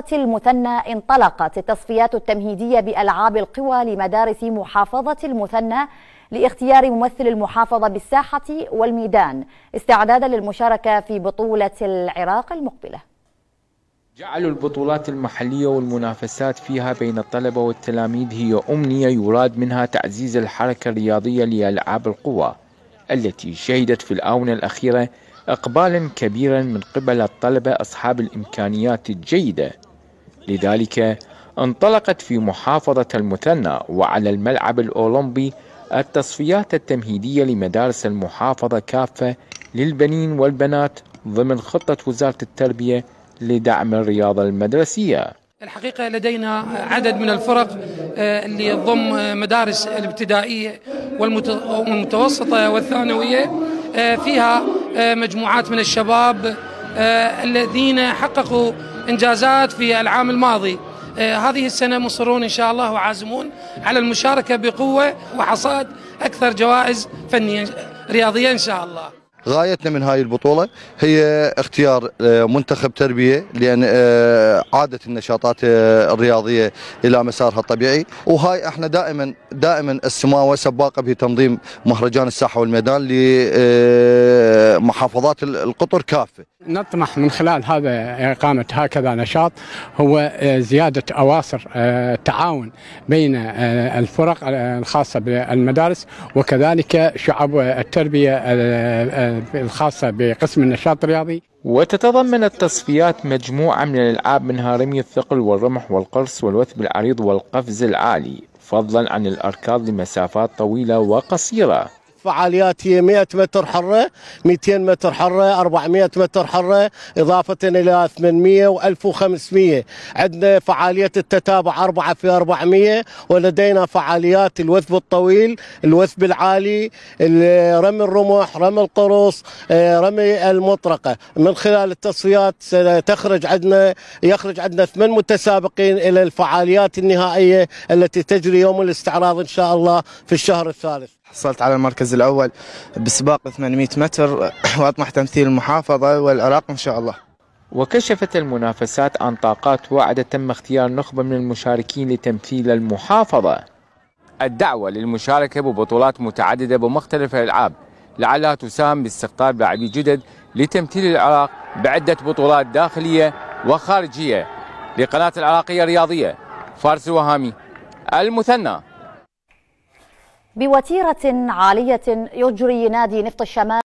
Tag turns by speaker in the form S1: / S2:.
S1: مسابقة المثنى انطلقت التصفيات التمهيدية بألعاب القوى لمدارس محافظة المثنى لاختيار ممثل المحافظة بالساحة والميدان استعدادا للمشاركة في بطولة العراق المقبلة.
S2: جعلوا البطولات المحلية والمنافسات فيها بين الطلبة والتلاميذ هي أمنية يراد منها تعزيز الحركة الرياضية لألعاب القوى التي شهدت في الآونة الأخيرة إقبالا كبيرا من قبل الطلبة أصحاب الإمكانيات الجيدة. لذلك انطلقت في محافظة المثنى وعلى الملعب الأولمبي التصفيات التمهيدية لمدارس المحافظة كافة للبنين والبنات ضمن خطة وزارة التربية لدعم الرياضة المدرسية.
S3: الحقيقة لدينا عدد من الفرق اللي تضم مدارس الابتدائية والمتوسطة والثانوية، فيها مجموعات من الشباب الذين حققوا إنجازات في العام الماضي. هذه السنة مصرون إن شاء الله وعازمون على المشاركة بقوة وحصاد أكثر جوائز فنية رياضية إن شاء الله.
S4: غايتنا من هاي البطولة هي اختيار منتخب تربية، لأن عادت النشاطات الرياضية إلى مسارها الطبيعي، وهاي احنا دائما السماوة سباقة بتنظيم مهرجان الساحة والميدان لمحافظات القطر كافة.
S5: نطمح من خلال هذا إقامة هكذا نشاط هو زيادة أواصر التعاون بين الفرق الخاصة بالمدارس وكذلك شعب التربية الخاصة بقسم النشاط الرياضي.
S2: وتتضمن التصفيات مجموعة من الألعاب منها رمي الثقل والرمح والقرص والوثب العريض والقفز العالي، فضلا عن الأركاض لمسافات طويلة وقصيرة.
S6: فعاليات هي 100 متر حرة، 200 متر حرة، 400 متر حرة، إضافة إلى 800 و1500. عندنا فعالية التتابع 4 في 400، ولدينا فعاليات الوثب الطويل، الوثب العالي، رمي الرمح، رمي القرص، رمي المطرقة. من خلال التصفيات يخرج عندنا 8 متسابقين إلى الفعاليات النهائية التي تجري يوم الاستعراض إن شاء الله في الشهر الثالث.
S7: حصلت على المركز الأول بسباق 800 متر وأطمح تمثيل المحافظة والعراق إن شاء الله.
S2: وكشفت المنافسات عن طاقات واعدة تم اختيار نخبة من المشاركين لتمثيل المحافظة. الدعوة للمشاركة ببطولات متعددة بمختلف الألعاب لعلها تساهم باستقطاب لاعبي جدد لتمثيل العراق بعدة بطولات داخلية وخارجية. لقناة العراقية الرياضية، فارس الوهامي، المثنى.
S1: بوتيرة عالية يجري نادي نفط الشمال